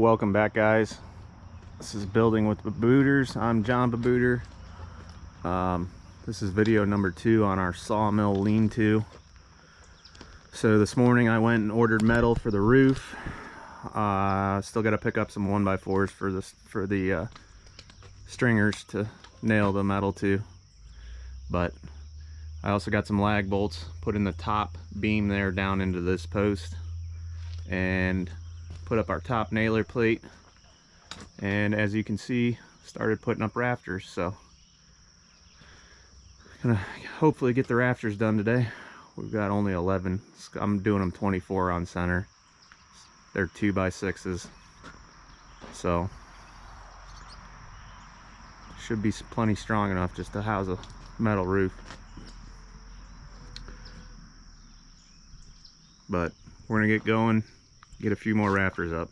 welcome back, guys. This is Building with Babooters. I'm John Babooter. This is video number 2 on our Sawmill lean-to. So this morning I went and ordered metal for the roof. Still got to pick up some 1x4s for the stringers to nail the metal to. But I also got some lag bolts put in the top beam there down into this post, and put up our top nailer plate, and as you can see, started putting up rafters. So gonna hopefully get the rafters done today. We've got only 11. I'm doing them 24 on center. They're 2x6s, so should be plenty strong enough just to house a metal roof. But we're gonna get going, get a few more rafters up.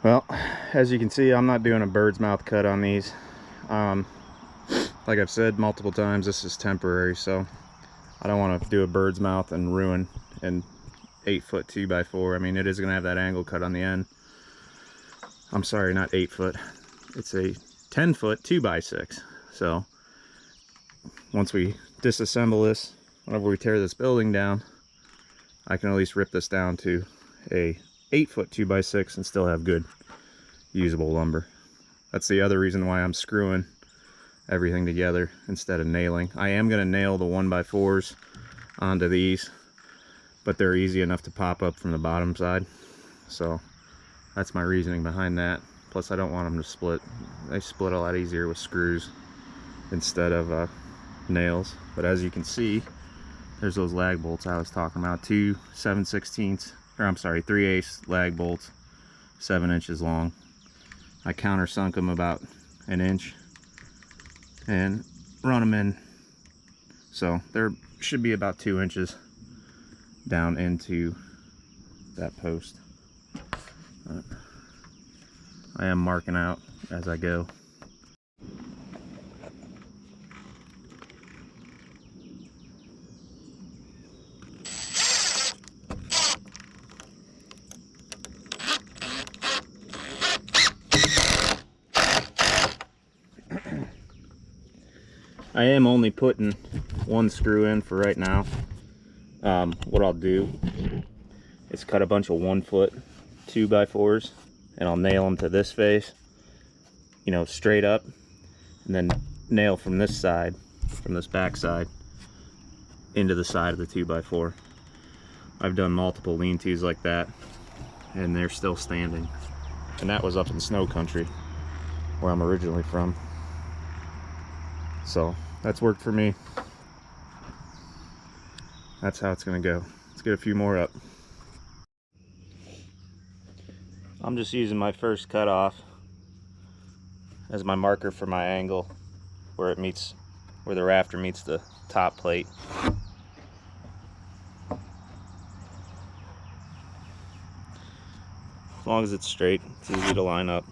Well, as you can see, I'm not doing a bird's mouth cut on these. Like I've said multiple times, this is temporary, so I don't want to do a bird's mouth and ruin an 8-foot 2x4. I mean, it is going to have that angle cut on the end. I'm sorry, not 8 foot. It's a 10-foot 2x6. So once we disassemble this, whenever we tear this building down, I can at least rip this down to a 8-foot 2x6 and still have good usable lumber. That's the other reason why I'm screwing everything together instead of nailing. I am going to nail the 1x4s onto these, but they're easy enough to pop up from the bottom side, so that's my reasoning behind that. Plus I don't want them to split. They split a lot easier with screws instead of nails. But as you can see, there's those lag bolts I was talking about, 2 7/16 or I'm sorry, 3/8 lag bolts, 7 inches long. I countersunk them about an inch and run them in, so there should be about 2 inches down into that post. I am marking out as I go. I am only putting one screw in for right now. What I'll do is cut a bunch of 1-foot 2x4s and I'll nail them to this face, you know, straight up, and then nail from this side, from this back side, into the side of the 2x4. I've done multiple lean-tos like that and they're still standing. And that was up in snow country where I'm originally from. So that's worked for me. That's how it's gonna go. Let's get a few more up. I'm just using my first cutoff as my marker for my angle where it meets, where the rafter meets the top plate. As long as it's straight, it's easy to line up.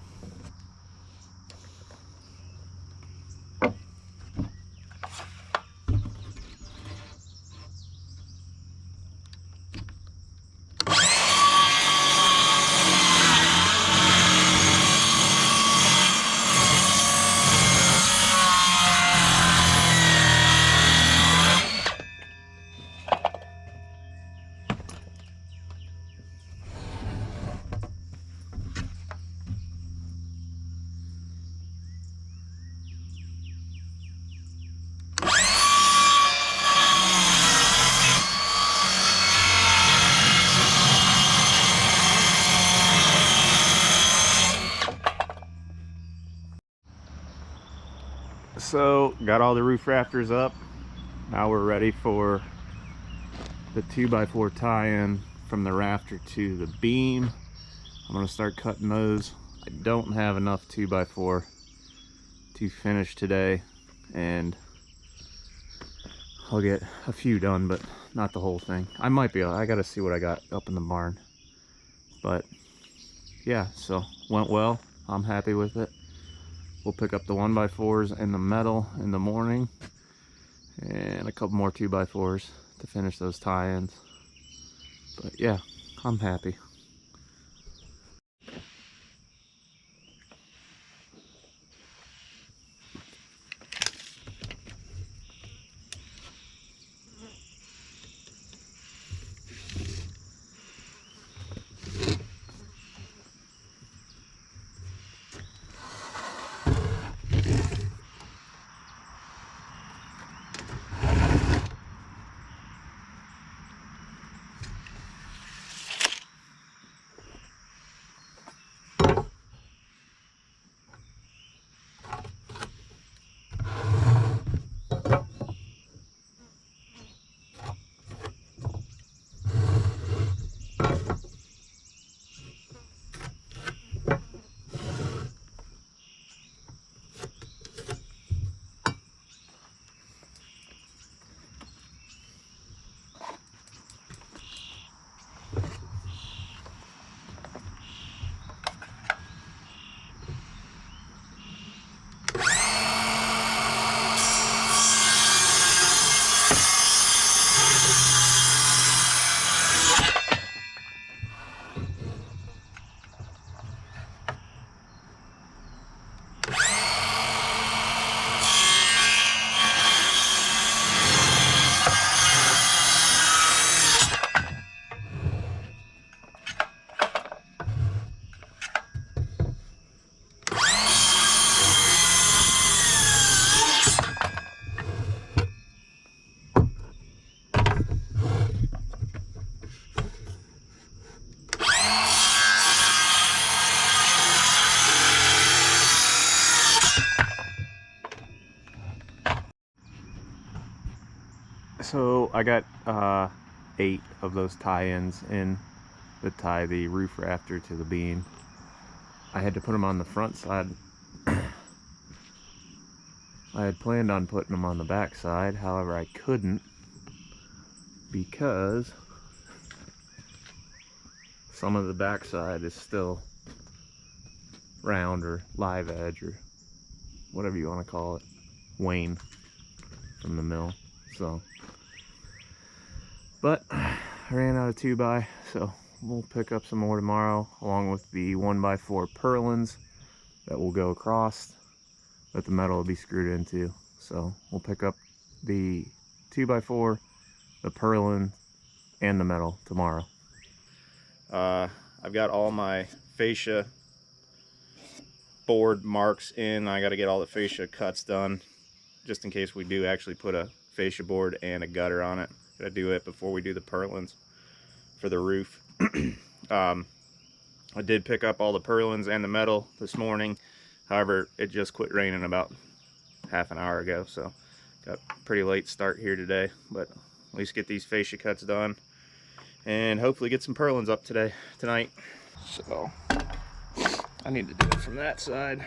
So got all the roof rafters up. Now we're ready for the 2x4 tie-in from the rafter to the beam. I'm gonna start cutting those. I don't have enough 2x4 to finish today, and I'll get a few done, but not the whole thing. I might be able, I gotta see what I got up in the barn. But yeah, so went well. I'm happy with it. We'll pick up the 1x4s and the metal in the morning, and a couple more 2x4s to finish those tie-ins. But yeah, I'm happy. So I got 8 of those tie-ins in that tie the roof rafter to the beam. I had to put them on the front side. I had planned on putting them on the back side, however I couldn't because some of the back side is still round or live edge or whatever you want to call it, wane from the mill. So, but I ran out of 2x, so we'll pick up some more tomorrow along with the 1x4 purlins that will go across that the metal will be screwed into. So we'll pick up the 2x4, the purlin, and the metal tomorrow. I've got all my fascia board marks in. I got to get all the fascia cuts done just in case we do actually put a fascia board and a gutter on it. Gotta do it before we do the purlins for the roof. I did pick up all the purlins and the metal this morning. However, it just quit raining about half an hour ago, so got a pretty late start here today, but at least get these fascia cuts done and hopefully get some purlins up tonight. So I need to do it from that side.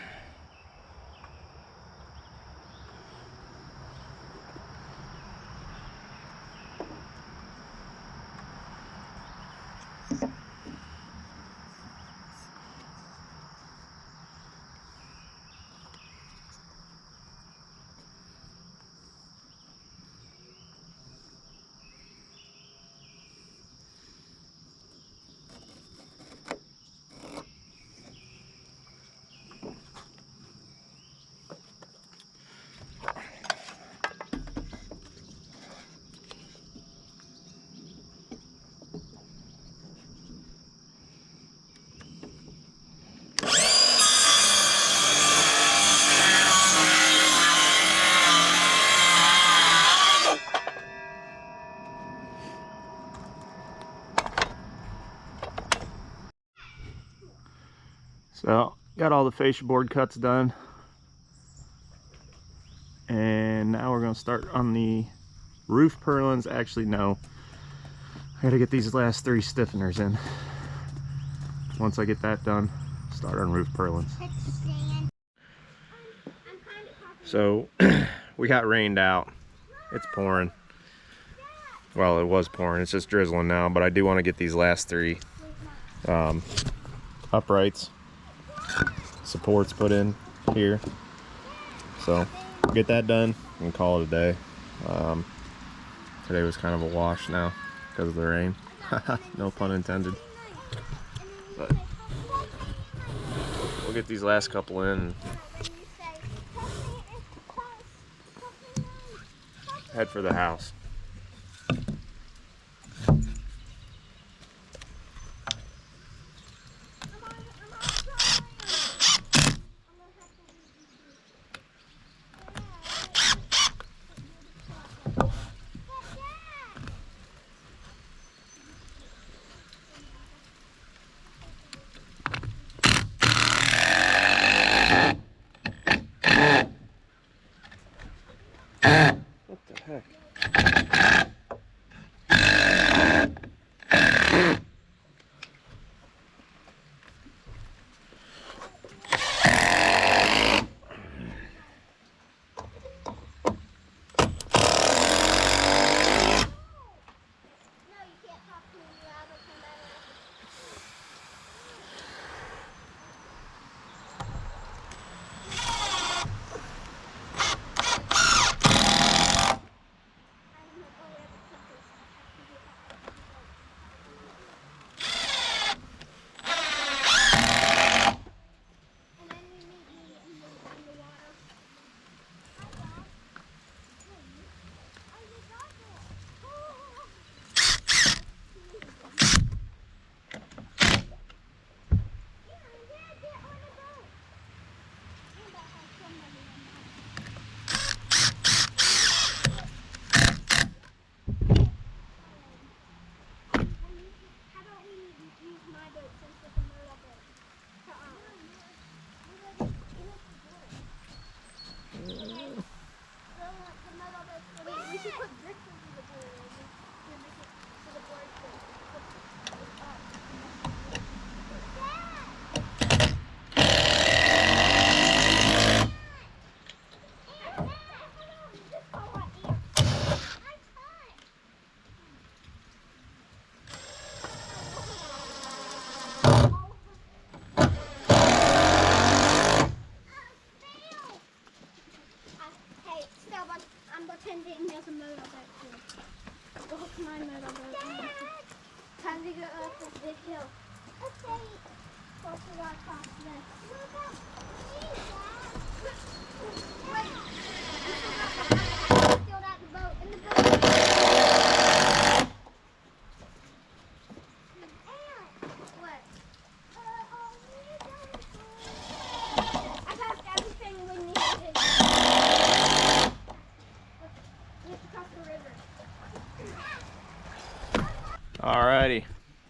So got all the fascia board cuts done, and now we're going to start on the roof purlins. Actually, no, I gotta get these last 3 stiffeners in. Once I get that done, start on roof purlins. So we got rained out. It's pouring. Well, it was pouring. It's just drizzling now, but I do want to get these last 3 uprights, supports put in here. So get that done and call it a day. Today was kind of a wash now because of the rain. No pun intended. But we'll get these last couple in and head for the house. What the heck?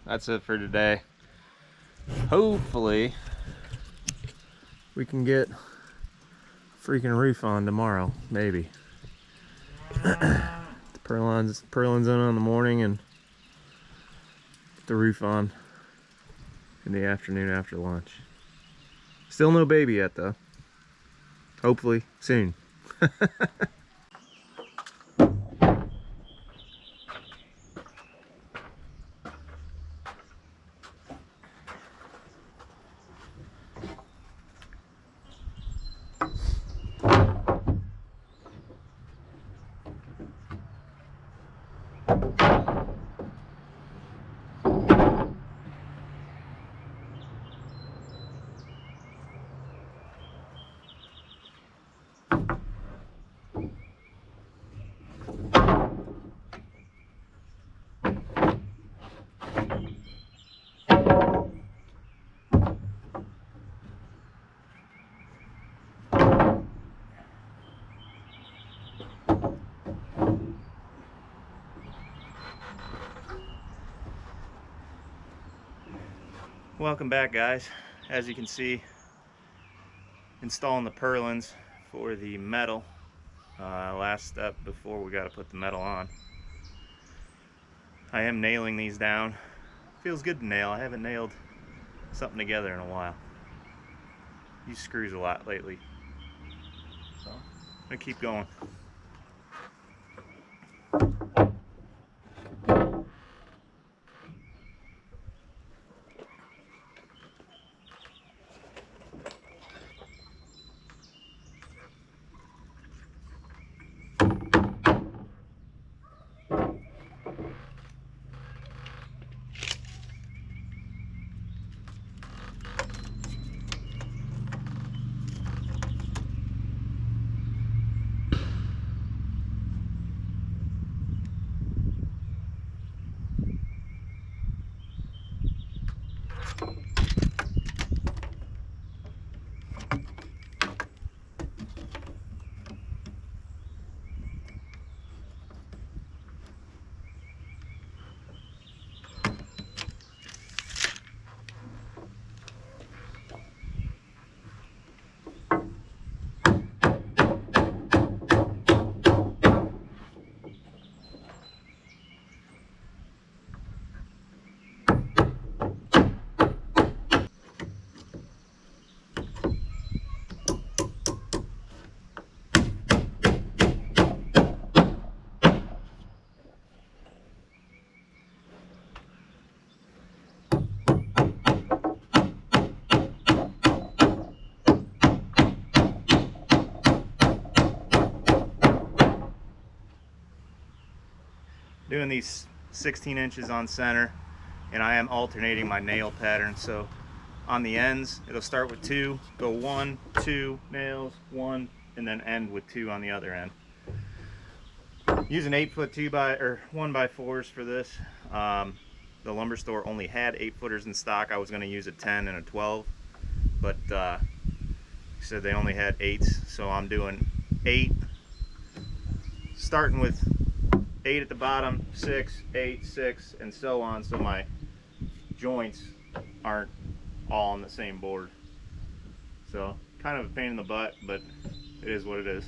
that's it for today. Hopefully we can get freaking roof on tomorrow, maybe. The purlins in the morning and get the roof on in the afternoon after lunch. Still no baby yet though. Hopefully soon. Welcome back, guys. As you can see, installing the purlins for the metal. Last step before we got to put the metal on. I am nailing these down. Feels good to nail. I haven't nailed something together in a while. Use screws a lot lately. So I'm gonna keep going. Doing these 16 inches on center, and I am alternating my nail pattern. So on the ends, it'll start with 2, go 1, 2 nails, 1, and then end with 2 on the other end. Using 8-foot 1x4s for this. The lumber store only had 8-footers in stock. I was going to use a 10 and a 12, but said they only had 8s, so I'm doing 8, starting with 8 at the bottom, 6, 8, 6, and so on, so my joints aren't all on the same board. So kind of a pain in the butt, but it is what it is.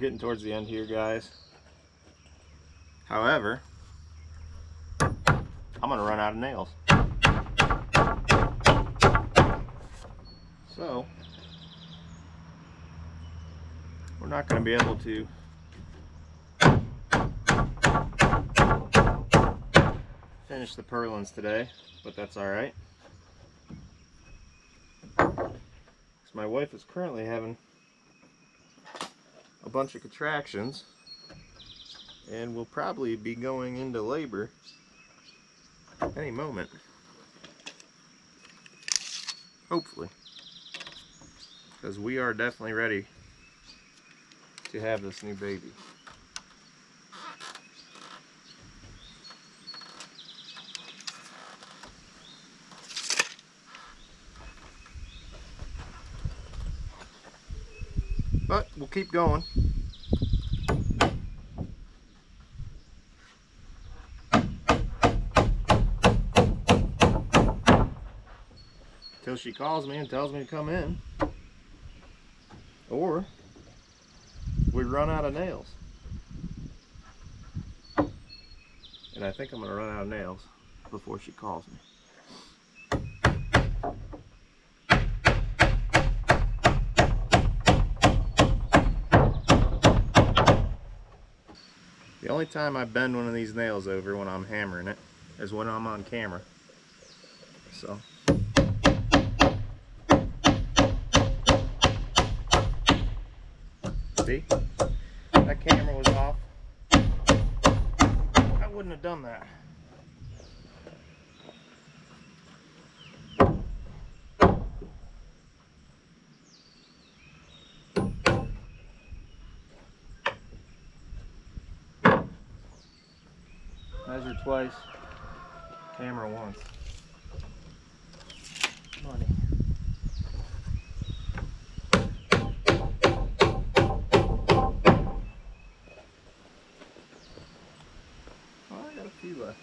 getting towards the end here, guys. However, I'm gonna run out of nails. So we're not gonna be able to finish the purlins today, but that's all right. My wife is currently having a bunch of contractions and will probably be going into labor any moment. Hopefully. Because we are definitely ready to have this new baby. But we'll keep going. Till she calls me and tells me to come in. Or we run out of nails. And I think I'm gonna run out of nails before she calls me. The only time I bend one of these nails over when I'm hammering it is when I'm on camera. So. See? That camera was off. I wouldn't have done that. Measure twice, camera once. Money. Oh, I got a few left.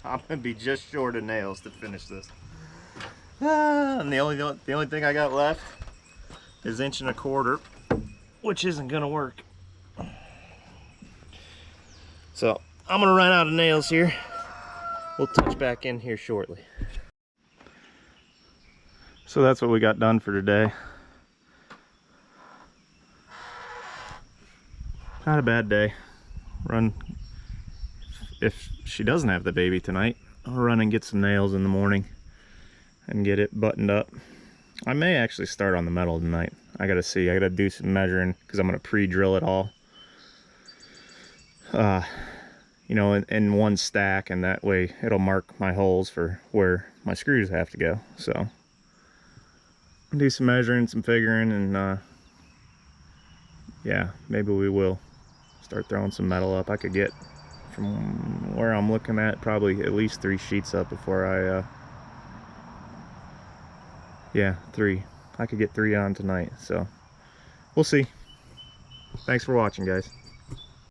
I'm gonna be just short of nails to finish this. And the only thing I got left is 1 1/4 inch, which isn't gonna work. So I'm gonna run out of nails here. We'll touch back in here shortly. So that's what we got done for today. Not a bad day. If she doesn't have the baby tonight, I'll run and get some nails in the morning and get it buttoned up. I may actually start on the metal tonight. I gotta see. I gotta do some measuring because I'm gonna pre-drill it all. You know, in one stack, and that way it'll mark my holes for where my screws have to go. So do some measuring, some figuring, and yeah, maybe we will start throwing some metal up. I could get, from where I'm looking at, probably at least 3 sheets up before I yeah, 3. I could get 3 on tonight, so we'll see. Thanks for watching, guys.